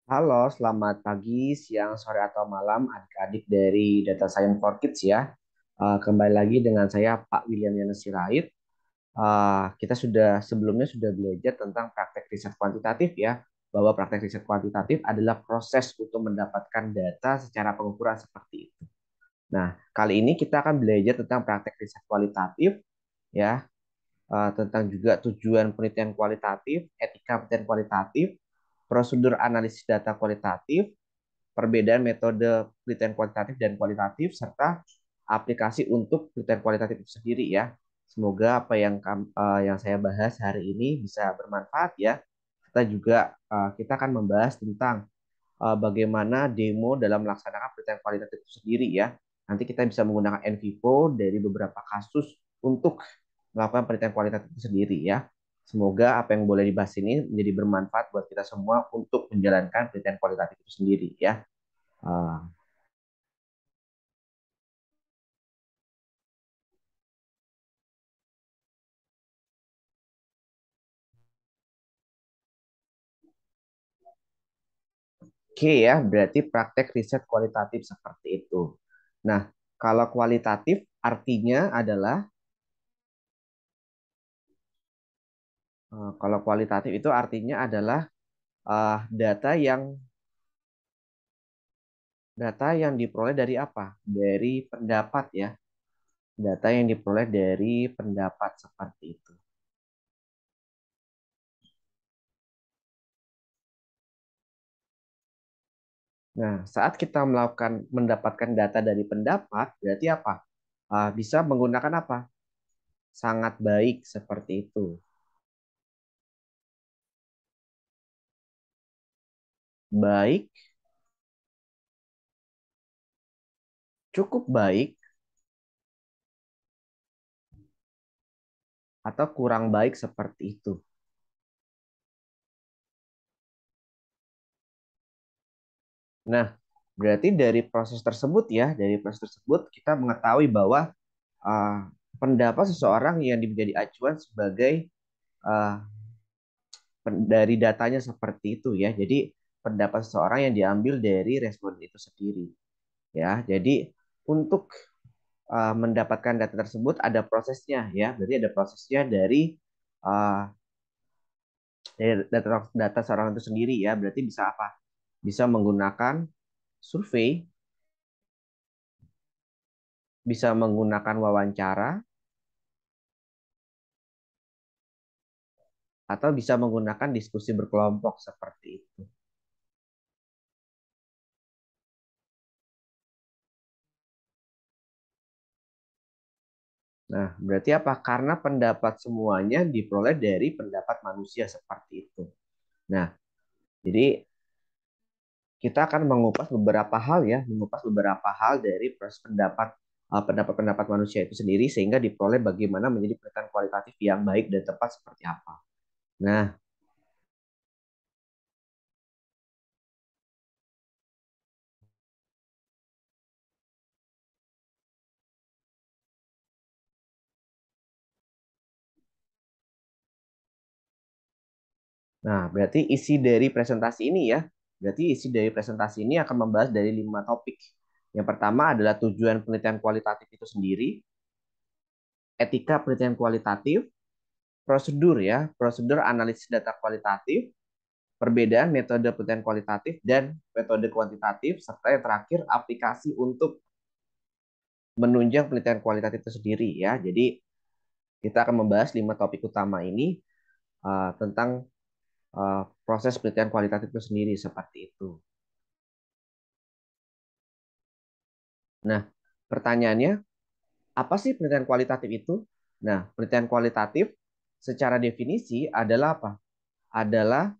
Halo, selamat pagi, siang, sore, atau malam adik-adik dari Data Science for Kids ya. Kembali lagi dengan saya Pak William Yana Sirait. Kita sebelumnya sudah belajar tentang praktek riset kuantitatif ya, bahwa praktek riset kuantitatif adalah proses untuk mendapatkan data secara pengukuran seperti itu. Nah, kali ini kita akan belajar tentang praktek riset kualitatif ya, tentang juga tujuan penelitian kualitatif, etika penelitian kualitatif, prosedur analisis data kualitatif, perbedaan metode penelitian kuantitatif dan kualitatif, serta aplikasi untuk penelitian kualitatif itu sendiri ya. Semoga apa yang saya bahas hari ini bisa bermanfaat ya. Kita akan membahas tentang bagaimana demo dalam melaksanakan penelitian kualitatif itu sendiri ya. Nanti kita bisa menggunakan NVivo dari beberapa kasus untuk melakukan penelitian kualitatif itu sendiri ya. Semoga apa yang boleh dibahas ini menjadi bermanfaat buat kita semua untuk menjalankan penelitian kualitatif itu sendiri ya. Ah, Oke ya, berarti praktek riset kualitatif seperti itu. Nah, kalau kualitatif artinya adalah kalau kualitatif itu artinya adalah eh, data yang data yang diperoleh dari apa? Dari pendapat ya. Data yang diperoleh dari pendapat seperti itu. Nah, saat kita mendapatkan data dari pendapat, berarti apa? Bisa menggunakan apa? Sangat baik seperti itu. Baik, cukup baik, atau kurang baik seperti itu. Nah, berarti dari proses tersebut kita mengetahui bahwa uh, pendapat seseorang yang menjadi acuan sebagai uh, dari datanya seperti itu ya. Jadi pendapat seseorang yang diambil dari responden itu sendiri ya. Jadi untuk mendapatkan data tersebut ada prosesnya ya. Berarti ada prosesnya uh, dari data seorang itu sendiri ya. Berarti bisa apa? Bisa menggunakan survei, bisa menggunakan wawancara, atau bisa menggunakan diskusi berkelompok seperti itu. Nah, berarti apa? Karena pendapat semuanya diperoleh dari pendapat manusia seperti itu. Nah, jadi kita akan mengupas beberapa hal dari proses pendapat-pendapat manusia itu sendiri sehingga diperoleh bagaimana menjadi penelitian kualitatif yang baik dan tepat seperti apa. Nah, berarti isi dari presentasi ini akan membahas dari 5 topik. Yang pertama adalah tujuan penelitian kualitatif itu sendiri, etika penelitian kualitatif, prosedur analisis data kualitatif, perbedaan metode penelitian kualitatif dan metode kuantitatif, serta yang terakhir aplikasi untuk menunjang penelitian kualitatif itu sendiri ya. Jadi kita akan membahas 5 topik utama ini tentang proses penelitian kualitatif itu sendiri seperti itu. Nah, pertanyaannya, apa sih penelitian kualitatif itu? Nah, penelitian kualitatif secara definisi adalah apa? Adalah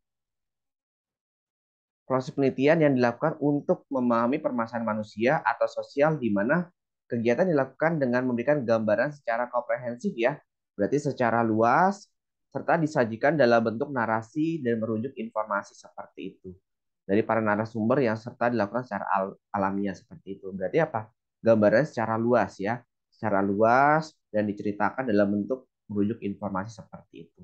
proses penelitian yang dilakukan untuk memahami permasalahan manusia atau sosial di mana kegiatan dilakukan dengan memberikan gambaran secara komprehensif ya, berarti secara luas serta disajikan dalam bentuk narasi dan merujuk informasi seperti itu dari para narasumber yang serta dilakukan secara alamiah seperti itu. Berarti apa? Gambarannya secara luas ya, secara luas dan diceritakan dalam bentuk merujuk informasi seperti itu.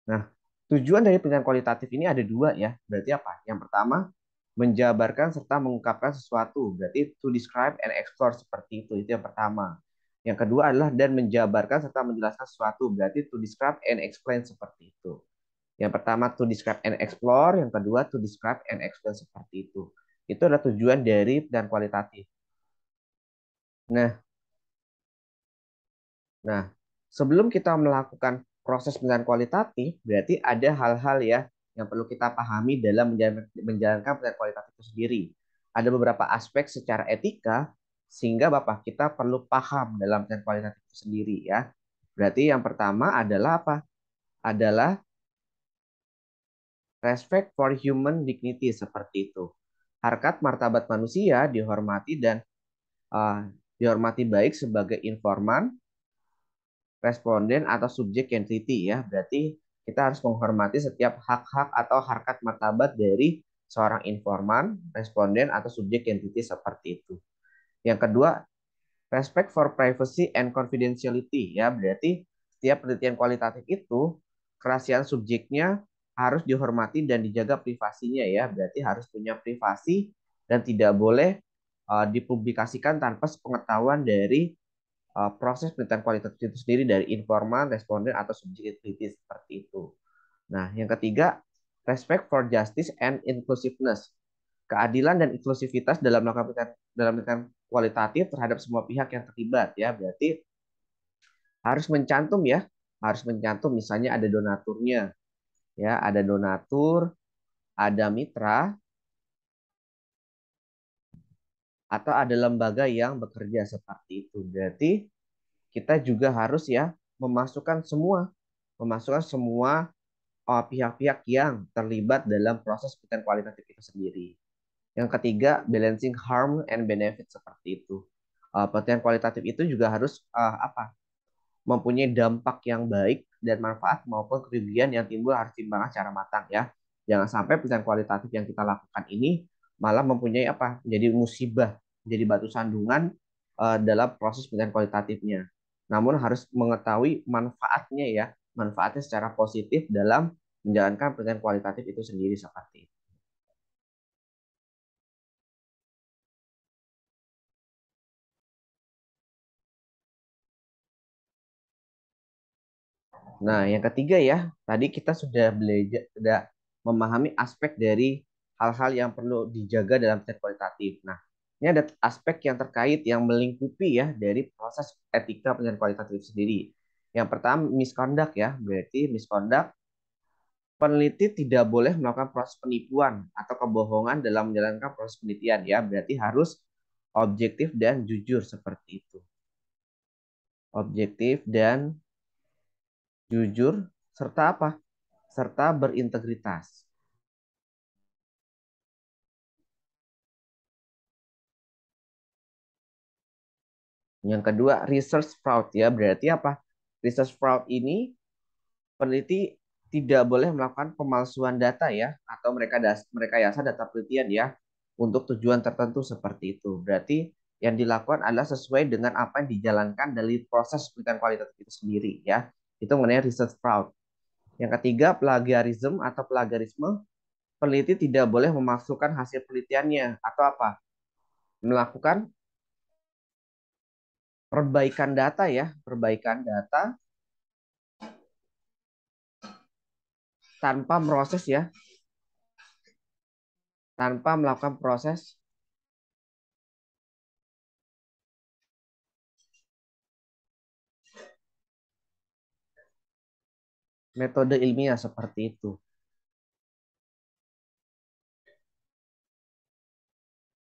Nah, tujuan dari penelitian kualitatif ini ada dua ya. Berarti apa? Yang pertama, menjabarkan serta mengungkapkan sesuatu. Berarti to describe and explore seperti itu. Itu yang pertama. Yang kedua adalah dan menjabarkan serta menjelaskan sesuatu. Berarti to describe and explain seperti itu. Yang pertama to describe and explore, yang kedua to describe and explain seperti itu. Itu adalah tujuan dari dan kualitatif. Nah, nah, sebelum kita melakukan proses penilaian kualitatif, berarti ada hal-hal ya yang perlu kita pahami dalam menjalankan penilaian kualitatif itu sendiri. Ada beberapa aspek secara etika sehingga Bapak kita perlu paham dalam penilaian kualitatif itu sendiri ya. Berarti yang pertama adalah apa? Adalah respect for human dignity seperti itu. Harkat martabat manusia dihormati dan uh, dihormati baik sebagai informan, responden atau subjek yang teliti ya. Berarti kita harus menghormati setiap hak-hak atau harkat martabat dari seorang informan, responden atau subjek yang teliti seperti itu. Yang kedua, respect for privacy and confidentiality ya. Berarti setiap penelitian kualitatif itu kerahasiaan subjeknya harus dihormati dan dijaga privasinya ya. Berarti harus punya privasi dan tidak boleh dipublikasikan tanpa sepengetahuan dari proses penelitian kualitatif itu sendiri dari informan, responden, atau subjektivitas seperti itu. Nah, yang ketiga, respect for justice and inclusiveness. Keadilan dan inklusivitas dalam melakukan dalam penelitian kualitatif terhadap semua pihak yang terlibat ya. Berarti harus mencantum ya, harus mencantum misalnya ada donaturnya ya, ada donatur, ada mitra atau ada lembaga yang bekerja seperti itu. Berarti kita juga harus ya memasukkan semua pihak-pihak yang terlibat dalam proses penelitian kualitatif itu sendiri. Yang ketiga, balancing harm and benefit seperti itu. Penelitian kualitatif itu juga harus mempunyai dampak yang baik dan manfaat maupun kerugian yang timbul harus timbangkan secara matang ya. Jangan sampai penelitian kualitatif yang kita lakukan ini malah mempunyai menjadi musibah, menjadi batu sandungan dalam proses penelitian kualitatifnya. Namun harus mengetahui manfaatnya ya, manfaatnya secara positif dalam menjalankan penelitian kualitatif itu sendiri seperti itu. Nah, yang ketiga ya, tadi kita sudah belajar, sudah memahami aspek dari hal-hal yang perlu dijaga dalam tes kualitatif. Nah, ini ada aspek yang terkait yang melingkupi ya dari proses etika penilaian kualitatif sendiri. Yang pertama, misconduct ya, berarti misconduct peneliti tidak boleh melakukan proses penipuan atau kebohongan dalam menjalankan proses penelitian ya, berarti harus objektif dan jujur seperti itu. Objektif dan jujur serta serta berintegritas. Yang kedua, research fraud ya. Berarti apa? Research fraud ini peneliti tidak boleh melakukan pemalsuan data ya atau mereka yasa data penelitian ya untuk tujuan tertentu seperti itu. Berarti yang dilakukan adalah sesuai dengan apa yang dijalankan dari proses penelitian kualitatif itu sendiri ya. Itu mengenai research fraud. Yang ketiga, plagiarism atau plagiarisme. Peneliti tidak boleh memasukkan hasil penelitiannya atau melakukan perbaikan data ya, perbaikan data tanpa proses ya, tanpa melakukan proses metode ilmiah seperti itu.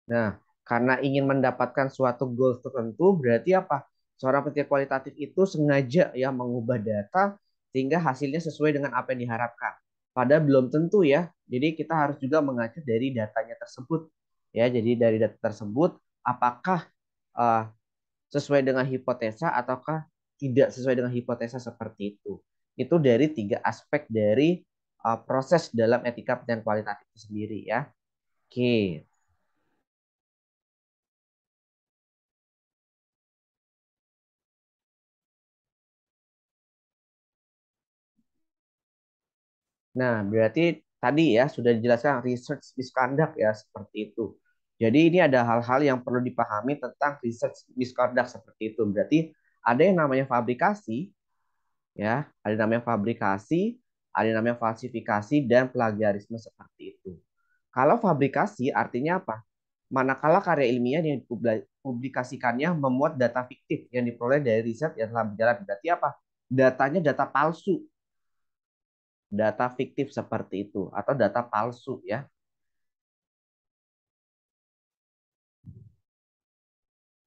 Nah, karena ingin mendapatkan suatu goal tertentu, berarti apa? Seorang peneliti kualitatif itu sengaja ya mengubah data sehingga hasilnya sesuai dengan apa yang diharapkan. Padahal belum tentu ya. Jadi kita harus juga mengacu dari datanya tersebut. Ya, jadi dari data tersebut apakah uh, sesuai dengan hipotesa ataukah tidak sesuai dengan hipotesa seperti itu. Itu dari tiga aspek dari proses dalam etika penelitian kualitatif itu sendiri ya. Oke. Nah, berarti tadi ya sudah dijelaskan research misconduct ya seperti itu. Jadi ini ada hal-hal yang perlu dipahami tentang research misconduct seperti itu. Berarti ada yang namanya fabrikasi ya, ada yang namanya fabrikasi, ada yang namanya falsifikasi dan plagiarisme seperti itu. Kalau fabrikasi artinya apa? Manakala karya ilmiah yang dipublikasikannya memuat data fiktif yang diperoleh dari riset yang telah berjalan. Berarti apa? Datanya data palsu, data fiktif seperti itu atau data palsu ya.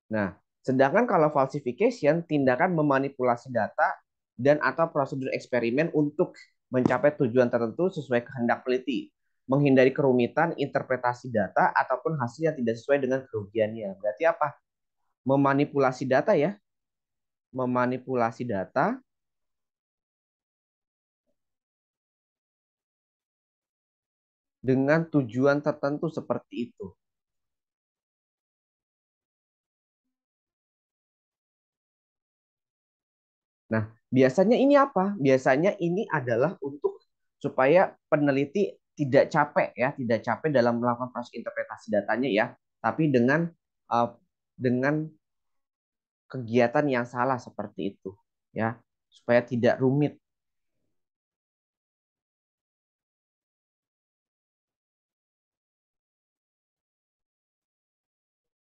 Nah, sedangkan kalau falsification tindakan memanipulasi data dan atau prosedur eksperimen untuk mencapai tujuan tertentu sesuai kehendak peneliti, menghindari kerumitan interpretasi data ataupun hasil yang tidak sesuai dengan kerugiannya. Berarti apa? Memanipulasi data ya, memanipulasi data dengan tujuan tertentu seperti itu. Nah, biasanya ini apa? Biasanya ini adalah untuk supaya peneliti tidak capek ya, tidak capek dalam melakukan proses interpretasi datanya ya, tapi uh, dengan kegiatan yang salah seperti itu ya, supaya tidak rumit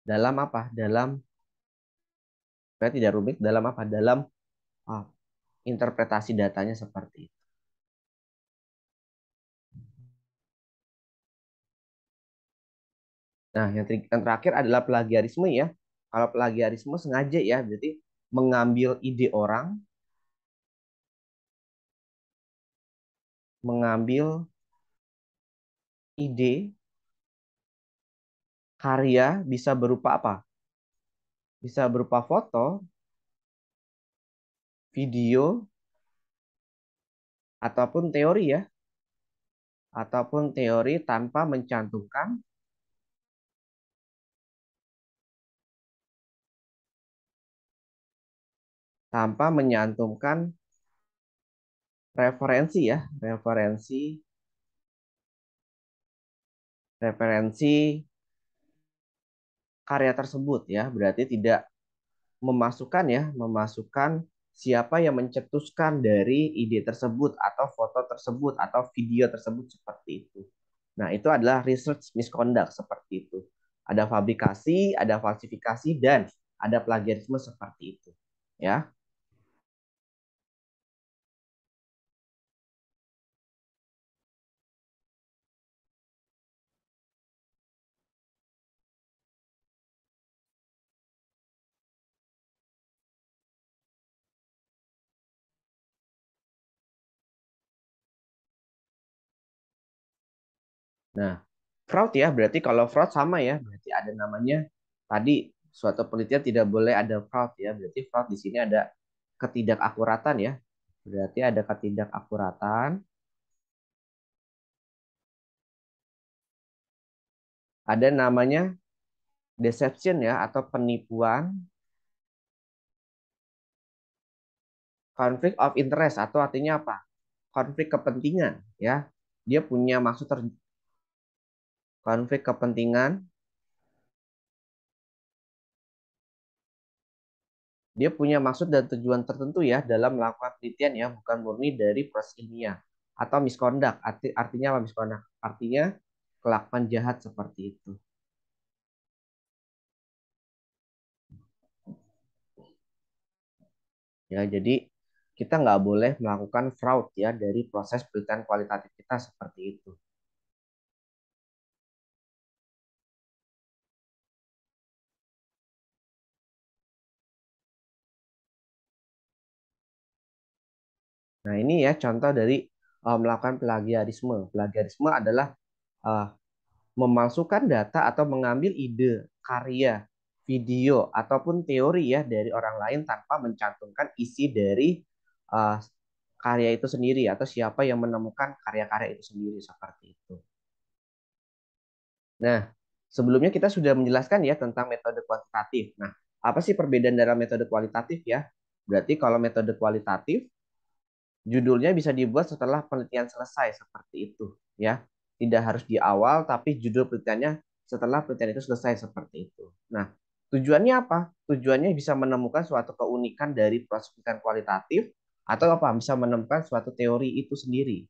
dalam apa? Dalam supaya tidak rumit dalam apa? Dalam uh, interpretasi datanya seperti itu. Nah, yang terakhir adalah plagiarisme ya. Kalau plagiarisme sengaja ya, berarti mengambil ide orang, mengambil ide karya bisa berupa apa? Bisa berupa foto, video, ataupun teori ya, ataupun teori tanpa menyantumkan referensi ya, referensi karya tersebut ya. Berarti tidak memasukkan siapa yang mencetuskan dari ide tersebut atau foto tersebut atau video tersebut seperti itu. Nah, itu adalah research misconduct seperti itu. Ada fabrikasi, ada falsifikasi dan ada plagiarisme seperti itu. Ya. Nah, fraud ya, berarti kalau fraud sama ya, berarti ada namanya tadi suatu penelitian tidak boleh ada fraud ya, berarti fraud di sini ada ketidakakuratan ya. Berarti ada ketidakakuratan, ada namanya deception ya atau penipuan, conflict of interest atau artinya apa? Konflik kepentingan ya. Dia punya konflik kepentingan, dia punya maksud dan tujuan tertentu ya dalam melakukan penelitian ya, bukan murni dari proses ilmiah. Atau misconduct, artinya apa misconduct? Artinya kelakuan jahat seperti itu. Ya, jadi kita nggak boleh melakukan fraud ya dari proses penelitian kualitatif kita seperti itu. Nah, ini ya contoh dari melakukan plagiarisme. Plagiarisme adalah uh, memasukkan data atau mengambil ide, karya, video, ataupun teori ya dari orang lain tanpa mencantumkan isi dari uh, karya itu sendiri atau siapa yang menemukan karya-karya itu sendiri seperti itu. Nah, sebelumnya kita sudah menjelaskan ya tentang metode kuantitatif. Nah, apa sih perbedaan dalam metode kualitatif ya? Berarti kalau metode kualitatif Judulnya bisa dibuat setelah penelitian selesai seperti itu, ya. Tidak harus di awal, tapi judul penelitiannya setelah penelitian itu selesai seperti itu. Nah, tujuannya apa? Tujuannya bisa menemukan suatu keunikan dari proses penelitian kualitatif atau apa? Bisa menemukan suatu teori itu sendiri.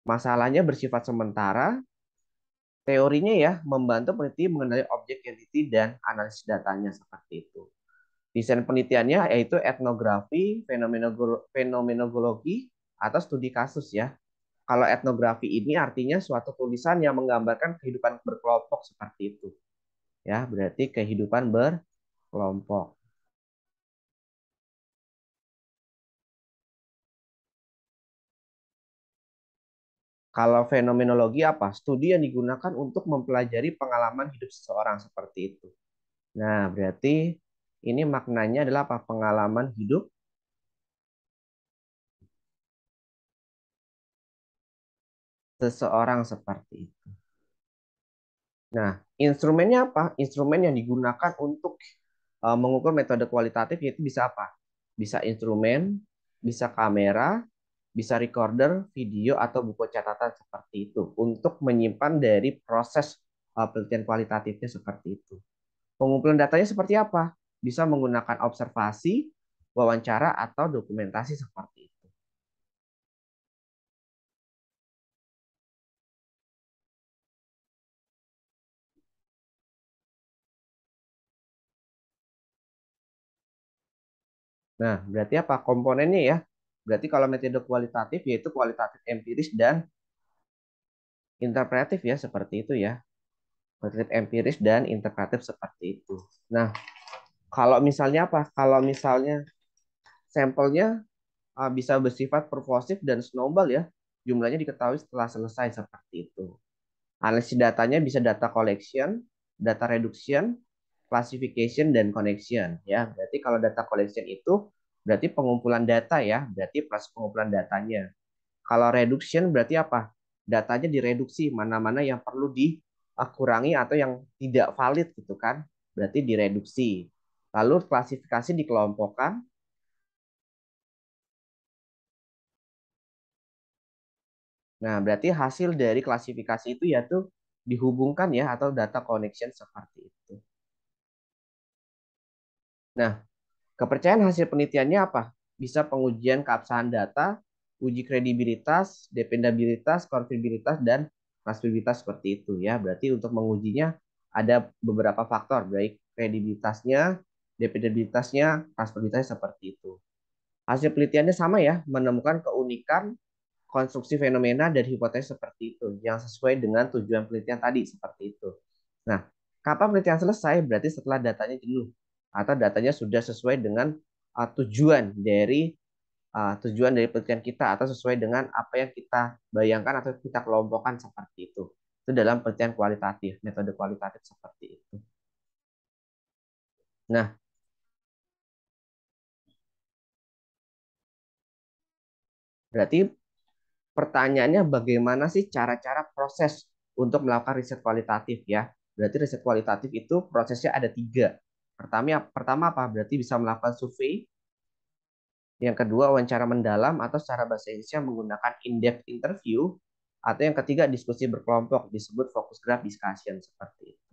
Masalahnya bersifat sementara, teorinya ya membantu peneliti mengenali objek entity dan analisis datanya seperti itu. Desain penelitiannya yaitu etnografi, fenomenologi, atau studi kasus ya. Kalau etnografi ini artinya suatu tulisan yang menggambarkan kehidupan berkelompok seperti itu. Ya, berarti kehidupan berkelompok. Kalau fenomenologi apa? Studi yang digunakan untuk mempelajari pengalaman hidup seseorang seperti itu. Nah, berarti ini maknanya adalah apa? Pengalaman hidup seseorang seperti itu. Nah, instrumennya apa? Instrumen yang digunakan untuk mengukur metode kualitatif yaitu bisa apa? Bisa instrumen, bisa kamera, bisa recorder, video, atau buku catatan seperti itu untuk menyimpan dari proses penelitian kualitatifnya seperti itu. Pengumpulan datanya seperti apa? Bisa menggunakan observasi, wawancara, atau dokumentasi seperti itu. Nah, berarti apa komponennya ya? Berarti kalau metode kualitatif yaitu kualitatif empiris dan interpretif ya seperti itu ya. Kualitatif empiris dan interpretif seperti itu. Nah, kalau misalnya apa? Kalau misalnya sampelnya bisa bersifat purposif dan snowball ya, jumlahnya diketahui setelah selesai seperti itu. Analisis datanya bisa data collection, data reduction, classification, dan connection ya. Berarti kalau data collection itu berarti pengumpulan data ya, berarti proses pengumpulan datanya. Kalau reduction berarti apa? Datanya direduksi, mana-mana yang perlu dikurangi atau yang tidak valid gitu kan. Berarti direduksi. Lalu klasifikasi dikelompokkan. Nah, berarti hasil dari klasifikasi itu yaitu dihubungkan ya atau data connection seperti itu. Nah, kepercayaan hasil penelitiannya apa? Bisa pengujian keabsahan data, uji kredibilitas, dependabilitas, konfiabilitas, dan transferibilitas seperti itu ya. Berarti untuk mengujinya ada beberapa faktor, baik kredibilitasnya, dependabilitasnya, transferibilitasnya seperti itu. Hasil penelitiannya sama ya, menemukan keunikan konstruksi fenomena dan hipotesis seperti itu yang sesuai dengan tujuan penelitian tadi seperti itu. Nah, kapan penelitian selesai? Berarti setelah datanya jenuh atau datanya sudah sesuai dengan tujuan dari penelitian kita atau sesuai dengan apa yang kita bayangkan atau kita kelompokkan seperti itu. Itu dalam penelitian kualitatif, metode kualitatif seperti itu. Nah, berarti pertanyaannya bagaimana sih cara-cara proses untuk melakukan riset kualitatif ya? Berarti riset kualitatif itu prosesnya ada tiga. Pertama apa? Berarti bisa melakukan survei. Yang kedua wawancara mendalam atau secara bahasa Inggrisnya menggunakan in-depth interview. Atau yang ketiga diskusi berkelompok disebut focus group discussion seperti itu.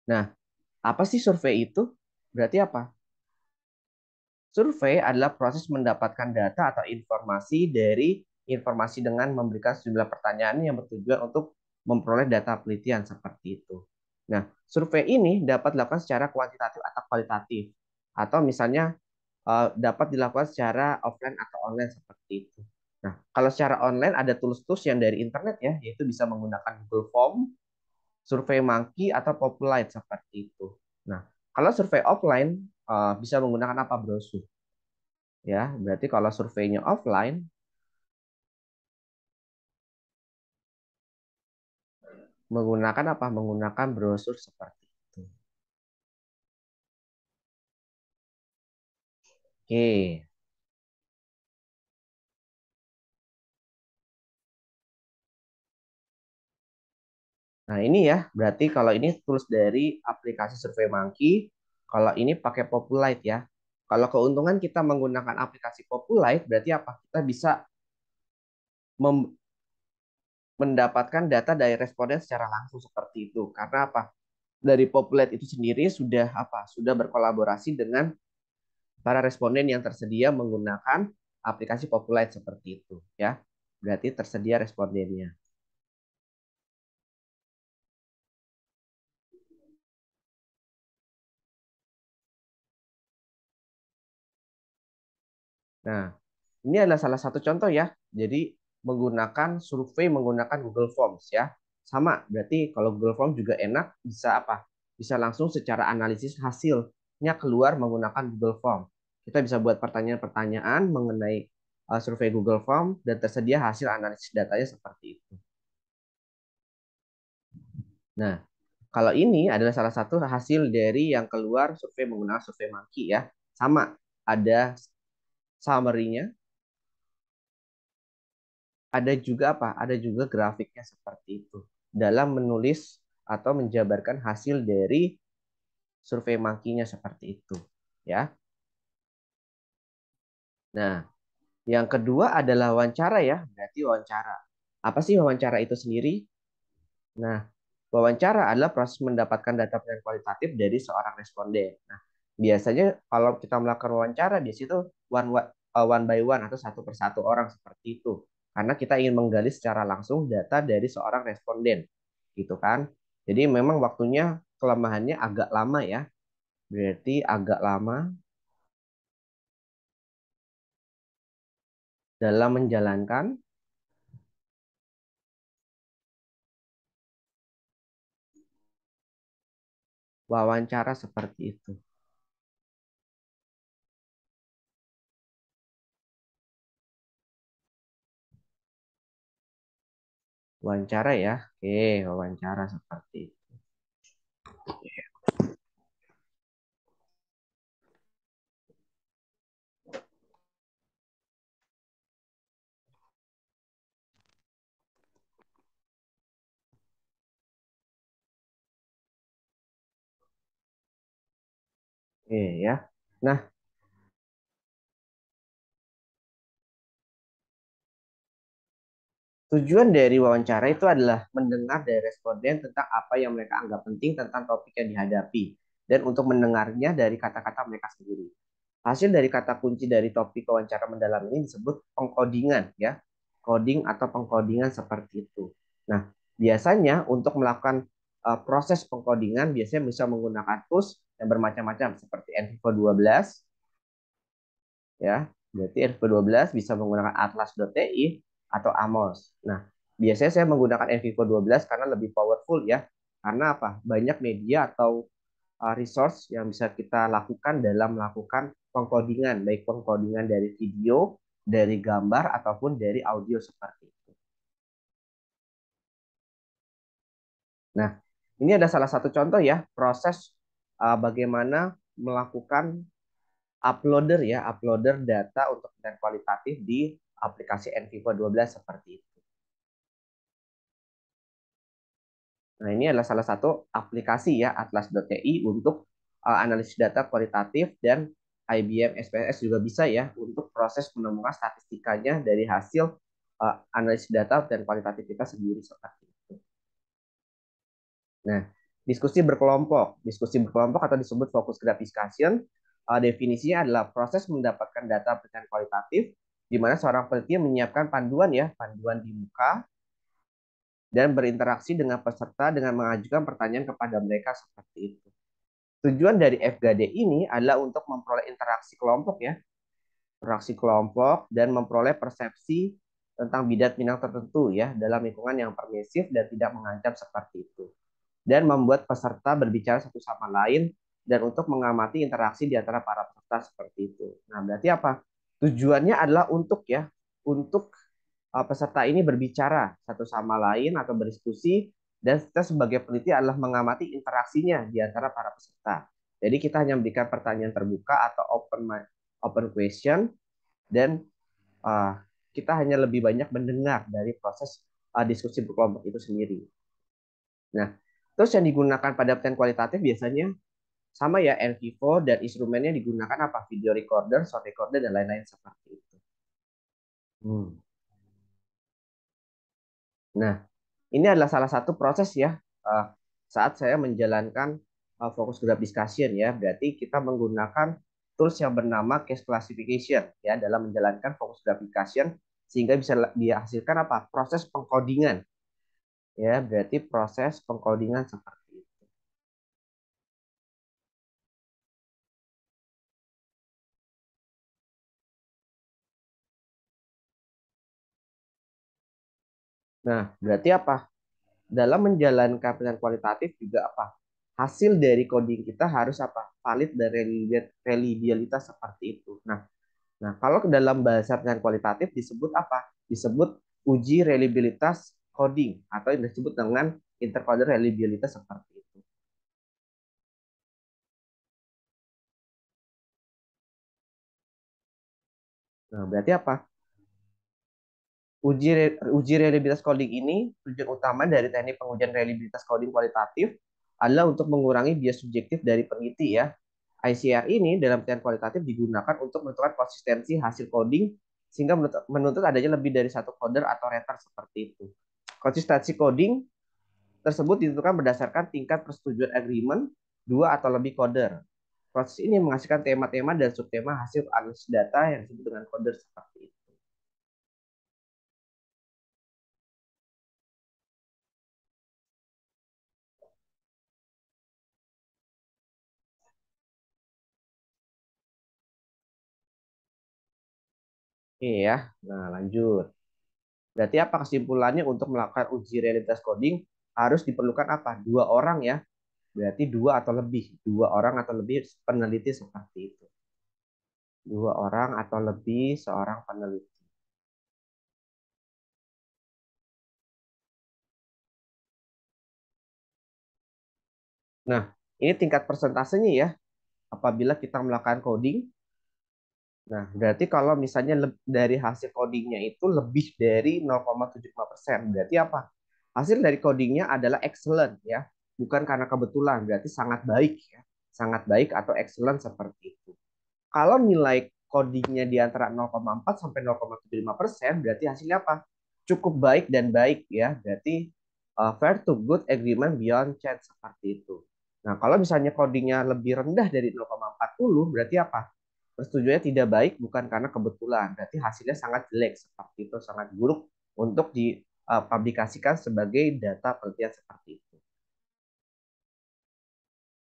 Nah, apa sih survei itu? Berarti apa? Survei adalah proses mendapatkan data atau informasi dari informasi dengan memberikan sejumlah pertanyaan yang bertujuan untuk memperoleh data penelitian seperti itu. Nah, survei ini dapat dilakukan secara kuantitatif atau kualitatif, atau misalnya dapat dilakukan secara offline atau online seperti itu. Nah, kalau secara online ada tools-tools yang dari internet ya, yaitu bisa menggunakan Google Form, Survey Monkey atau Populate seperti itu. Nah, kalau survei offline bisa menggunakan apa brosur ya. Berarti kalau surveinya offline menggunakan apa? Menggunakan brosur seperti itu. Oke. Nah, ini ya, berarti kalau ini tools dari aplikasi Survey Monkey, kalau ini pakai Populate ya. Kalau keuntungan kita menggunakan aplikasi Populite, berarti apa? Kita bisa mendapatkan data dari responden secara langsung seperti itu. Karena apa? Dari Populate itu sendiri sudah apa? Sudah berkolaborasi dengan para responden yang tersedia menggunakan aplikasi Populite seperti itu, ya. Berarti tersedia respondennya. Nah, ini adalah salah satu contoh ya. Jadi menggunakan survei menggunakan Google Forms ya. Sama, berarti kalau Google Forms juga enak bisa apa? Bisa langsung secara analisis hasilnya keluar menggunakan Google Form. Kita bisa buat pertanyaan-pertanyaan mengenai survei Google Form dan tersedia hasil analisis datanya seperti itu. Nah, kalau ini adalah salah satu hasil dari yang keluar survei menggunakan survei Monkey ya. Sama, ada summary-nya, ada juga apa? Ada juga grafiknya seperti itu. Dalam menulis atau menjabarkan hasil dari survei Monkey-nya seperti itu, ya. Nah, yang kedua adalah wawancara ya, berarti wawancara. Apa sih wawancara itu sendiri? Nah, wawancara adalah proses mendapatkan data yang kualitatif dari seorang responden. Nah, biasanya kalau kita melakukan wawancara di situ one by one atau satu persatu orang seperti itu. Karena kita ingin menggali secara langsung data dari seorang responden, gitu kan. Jadi memang waktunya kelemahannya agak lama ya. Berarti agak lama dalam menjalankan wawancara seperti itu. Wawancara ya. Oke, wawancara seperti itu. Oke ya. Nah, tujuan dari wawancara itu adalah mendengar dari responden tentang apa yang mereka anggap penting tentang topik yang dihadapi dan untuk mendengarnya dari kata-kata mereka sendiri. Hasil dari kata kunci dari topik wawancara mendalam ini disebut pengkodingan ya. Coding atau pengkodingan seperti itu. Nah, biasanya untuk melakukan proses pengkodingan biasanya bisa menggunakan tools yang bermacam-macam seperti NVivo 12 ya. Berarti NVivo 12 bisa menggunakan atlas.ti atau Amos. Nah, biasanya saya menggunakan NVivo 12 karena lebih powerful ya. Karena apa? Banyak media atau resource yang bisa kita lakukan dalam melakukan pengkodingan, baik pengkodingan dari video, dari gambar ataupun dari audio seperti itu. Nah, ini ada salah satu contoh ya proses bagaimana melakukan uploader data untuk konten kualitatif di aplikasi NVivo 12 seperti itu. Nah, ini adalah salah satu aplikasi ya atlas.ti untuk analisis data kualitatif dan IBM SPSS juga bisa ya untuk proses menemukan statistikanya dari hasil analisis data dan kualitatif kita sendiri seperti itu. Nah, diskusi berkelompok atau disebut focus group discussion, definisinya adalah proses mendapatkan data penelitian kualitatif di mana seorang peneliti menyiapkan panduan ya, panduan di muka dan berinteraksi dengan peserta dengan mengajukan pertanyaan kepada mereka seperti itu. Tujuan dari FGD ini adalah untuk memperoleh interaksi kelompok ya, interaksi kelompok dan memperoleh persepsi tentang minat tertentu ya dalam lingkungan yang permisif dan tidak mengancam seperti itu. Dan membuat peserta berbicara satu sama lain dan untuk mengamati interaksi di antara para peserta seperti itu. Nah, berarti apa? Tujuannya adalah untuk ya, untuk peserta ini berbicara satu sama lain atau berdiskusi dan kita sebagai peneliti adalah mengamati interaksinya di antara para peserta. Jadi kita hanya memberikan pertanyaan terbuka atau open question dan uh, kita hanya lebih banyak mendengar dari proses diskusi berkelompok itu sendiri. Nah, terus yang digunakan pada penelitian kualitatif biasanya sama ya NVivo dan instrumennya digunakan apa? Video recorder, sound recorder dan lain-lain seperti itu. Hmm. Nah, ini adalah salah satu proses ya saat saya menjalankan focus group discussion ya. Berarti kita menggunakan tools yang bernama case classification ya dalam menjalankan focus group discussion sehingga bisa dihasilkan apa? Proses pengkodingan ya. Berarti proses pengkodingan seperti itu. Nah, berarti apa? Dalam menjalankan penilaian kualitatif juga apa? Hasil dari coding kita harus apa? Valid dan reliabilitas seperti itu. Nah, kalau ke dalam bahasa penilaian kualitatif disebut apa? Disebut uji reliabilitas coding atau yang disebut dengan intercoder reliabilitas seperti itu. Nah, berarti apa? Uji reliabilitas coding ini tujuan utama dari teknik pengujian reliabilitas coding kualitatif adalah untuk mengurangi bias subjektif dari peneliti ya. ICR ini dalam penelitian kualitatif digunakan untuk menentukan konsistensi hasil coding sehingga menuntut adanya lebih dari satu coder atau rater seperti itu. Konsistensi coding tersebut ditentukan berdasarkan tingkat persetujuan agreement dua atau lebih coder. Proses ini menghasilkan tema-tema dan subtema hasil analisis data yang disebut dengan coder seperti itu. Oke ya, nah lanjut. Berarti apa kesimpulannya untuk melakukan uji realitas coding harus diperlukan apa? Dua orang ya, berarti dua atau lebih, dua orang atau lebih peneliti seperti itu. Dua orang atau lebih seorang peneliti. Nah, ini tingkat persentasenya ya. Apabila kita melakukan coding, nah berarti kalau misalnya dari hasil codingnya itu lebih dari 0,75%, berarti apa? Hasil dari codingnya adalah excellent ya, bukan karena kebetulan, berarti sangat baik ya, sangat baik atau excellent seperti itu. Kalau nilai codingnya di antara 0,4 sampai 0,75%, berarti hasilnya apa? Cukup baik dan baik ya. Berarti fair to good agreement beyond chat seperti itu. Nah, kalau misalnya codingnya lebih rendah dari 0,40, berarti apa? Persetujuannya tidak baik bukan karena kebetulan. Berarti hasilnya sangat jelek seperti itu, sangat buruk untuk dipublikasikan sebagai data penelitian seperti itu.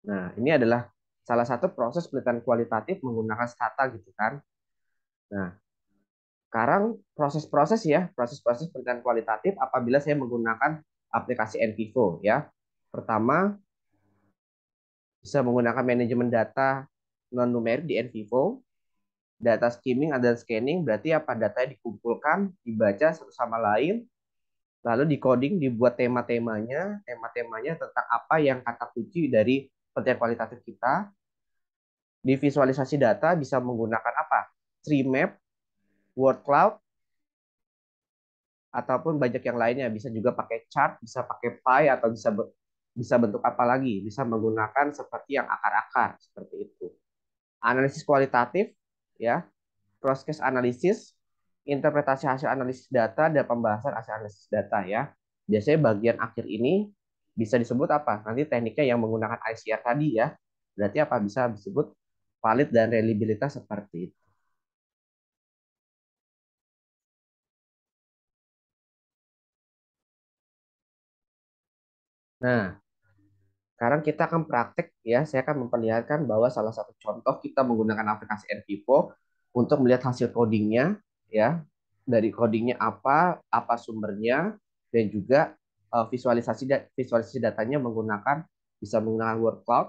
Nah, ini adalah salah satu proses penelitian kualitatif menggunakan stata gitu kan. Nah, sekarang proses-proses ya, proses-proses penelitian kualitatif apabila saya menggunakan aplikasi NVivo ya. Pertama, bisa menggunakan manajemen data non numerik di NVivo. Data skimming dan scanning berarti apa? Datanya dikumpulkan, dibaca satu sama lain, lalu di-coding, dibuat tema-temanya tentang apa yang kata kunci dari penelitian kualitatif kita. Di visualisasi data bisa menggunakan apa? Tree map, word cloud, ataupun banyak yang lainnya. Bisa juga pakai chart, bisa pakai pie atau bisa bentuk apa lagi? Bisa menggunakan seperti yang akar-akar seperti itu. Analisis kualitatif ya, cross case analisis, interpretasi hasil analisis data dan pembahasan hasil analisis data ya. Biasanya bagian akhir ini bisa disebut apa? Nanti tekniknya yang menggunakan ICR tadi ya. Berarti apa? Bisa disebut valid dan reliabilitas seperti itu. Nah, sekarang kita akan praktek ya, saya akan memperlihatkan bahwa salah satu contoh kita menggunakan aplikasi NVivo untuk melihat hasil codingnya ya. Dari codingnya apa sumbernya, dan juga visualisasi datanya menggunakan bisa menggunakan word cloud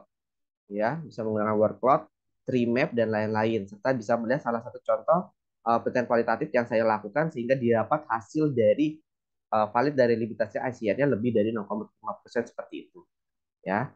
ya, bisa menggunakan word cloud, tree map dan lain-lain serta bisa melihat salah satu contoh penelitian kualitatif yang saya lakukan sehingga didapat hasil dari valid dari reliabilitasnya ICR-nya lebih dari 0,5% seperti itu ya.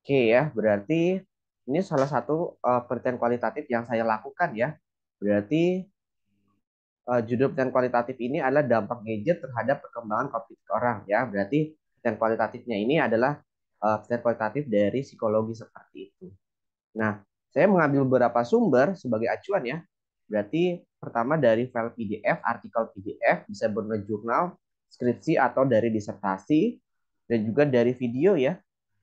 Oke ya, berarti ini salah satu penelitian kualitatif yang saya lakukan ya. Berarti judul penelitian kualitatif ini adalah dampak gadget terhadap perkembangan kognitif orang ya. Berarti penelitian kualitatifnya ini adalah penelitian kualitatif dari psikologi seperti itu. Nah, saya mengambil beberapa sumber sebagai acuan ya. Berarti pertama dari file PDF, artikel PDF, bisa berupa jurnal, skripsi atau dari disertasi, dan juga dari video ya.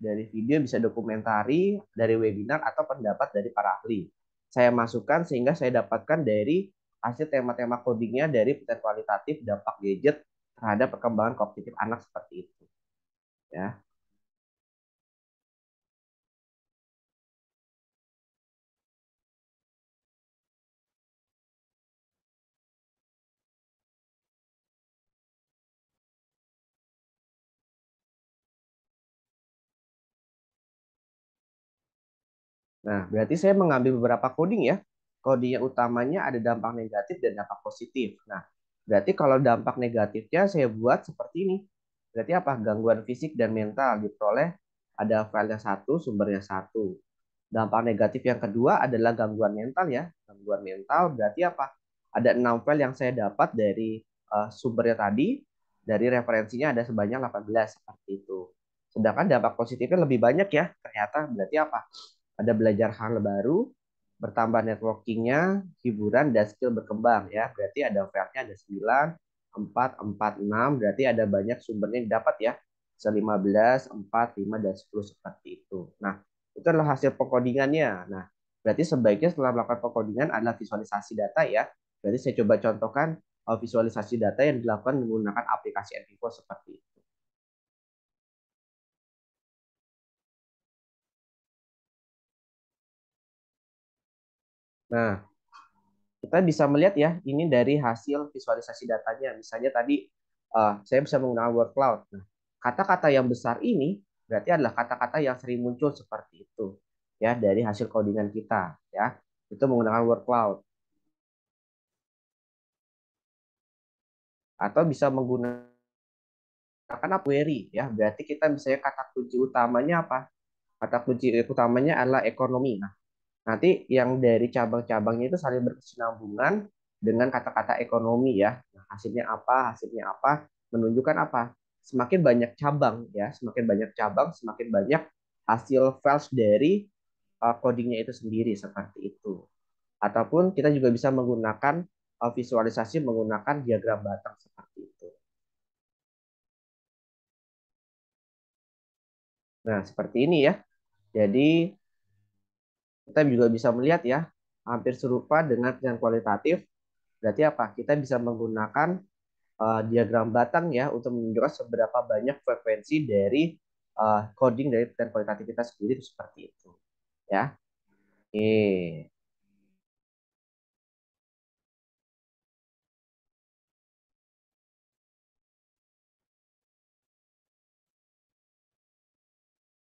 Dari video bisa dokumentari, dari webinar atau pendapat dari para ahli. Saya masukkan sehingga saya dapatkan dari hasil tema-tema codingnya dari penelitian kualitatif dampak gadget terhadap perkembangan kognitif anak seperti itu ya. Nah, berarti saya mengambil beberapa coding ya. Coding yang utamanya ada dampak negatif dan dampak positif. Nah, berarti kalau dampak negatifnya saya buat seperti ini. Berarti apa? Gangguan fisik dan mental diperoleh ada filenya satu, sumbernya satu. Dampak negatif yang kedua adalah gangguan mental ya. Gangguan mental berarti apa? Ada 6 file yang saya dapat dari sumbernya tadi, dari referensinya ada sebanyak 18 seperti itu. Sedangkan dampak positifnya lebih banyak ya. Ternyata berarti apa? Ada belajar hal baru, bertambah networkingnya, hiburan, dan skill berkembang ya. Berarti ada file-nya ada 9, 4, 4, 6. Berarti ada banyak sumbernya yang didapat ya. 15, 4, 5, dan 10 seperti itu. Nah, itu adalah hasil pengkodingannya. Nah, berarti sebaiknya setelah melakukan pengkodingan adalah visualisasi data ya. Berarti saya coba contohkan visualisasi data yang dilakukan menggunakan aplikasi Envivo seperti itu. Nah, kita bisa melihat ya, ini dari hasil visualisasi datanya. Misalnya tadi saya bisa menggunakan word cloud. Nah, kata-kata yang besar ini berarti adalah kata-kata yang sering muncul seperti itu ya dari hasil codingan kita ya. Itu menggunakan word cloud atau bisa menggunakan query ya. Berarti kita misalnya kata kunci utamanya apa? Kata kunci utamanya adalah ekonomi. Nah, nanti yang dari cabang-cabangnya itu saling berkesinambungan dengan kata-kata ekonomi ya. Nah, hasilnya apa? Hasilnya apa? Menunjukkan apa? Semakin banyak cabang ya, semakin banyak cabang, semakin banyak hasil files dari codingnya itu sendiri seperti itu. Ataupun kita juga bisa menggunakan visualisasi menggunakan diagram batang seperti itu. Nah, seperti ini ya. Jadi kita juga bisa melihat ya, hampir serupa dengan yang kualitatif. Berarti apa? Kita bisa menggunakan diagram batang ya untuk menunjukkan seberapa banyak frekuensi dari coding dari penelitian kualitatif kita sendiri itu seperti itu. Ya. Oke.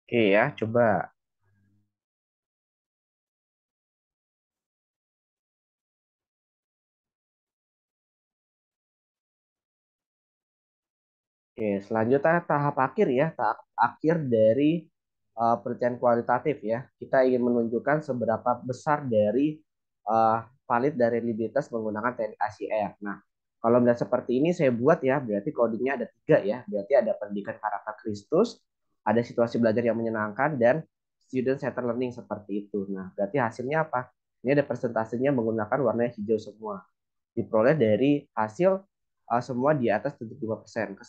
Oke ya, coba. Oke, selanjutnya tahap akhir ya, tahap akhir dari penelitian kualitatif ya. Kita ingin menunjukkan seberapa besar dari uh, valid dan reliabilitas menggunakan teknik ACR. Nah, kalau melihat seperti ini saya buat ya, berarti codingnya ada tiga ya. Berarti ada pendidikan karakter Kristus, ada situasi belajar yang menyenangkan, dan student centered learning seperti itu. Nah, berarti hasilnya apa? Ini ada presentasinya menggunakan warna hijau semua diperoleh dari hasil semua di atas 75%.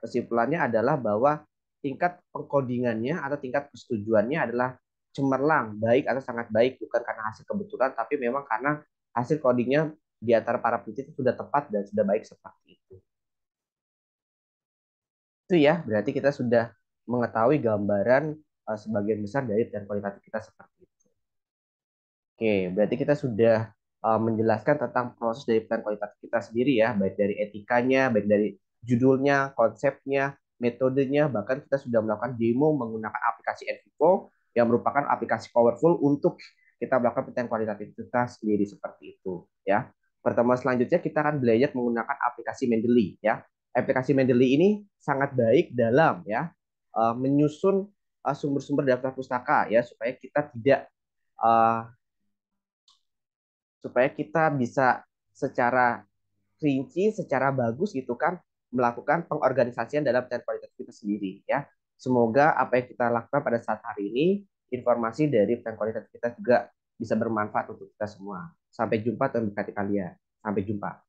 Kesimpulannya adalah bahwa tingkat pengkodingannya atau tingkat persetujuannya adalah cemerlang, baik atau sangat baik, bukan karena hasil kebetulan, tapi memang karena hasil codingnya di antara para peneliti itu sudah tepat dan sudah baik seperti itu. Itu ya, berarti kita sudah mengetahui gambaran sebagian besar dari dan kualitatif kita seperti itu. Oke, berarti kita sudah menjelaskan tentang proses dari plan kualitatif kita sendiri ya, baik dari etikanya, baik dari judulnya, konsepnya, metodenya, bahkan kita sudah melakukan demo menggunakan aplikasi Envivo yang merupakan aplikasi powerful untuk kita melakukan penelitian kualitatif kita sendiri seperti itu ya. Pertemuan selanjutnya kita akan belajar menggunakan aplikasi Mendeley ya. Aplikasi Mendeley ini sangat baik dalam ya menyusun sumber-sumber daftar pustaka ya supaya kita tidak uh, supaya kita bisa secara rinci, secara bagus gitu kan melakukan pengorganisasian dalam pencarian kualitas kita sendiri ya. Semoga apa yang kita lakukan pada saat hari ini, informasi dari pencarian kualitas kita juga bisa bermanfaat untuk kita semua. Sampai jumpa dan berkati kalian. Sampai jumpa.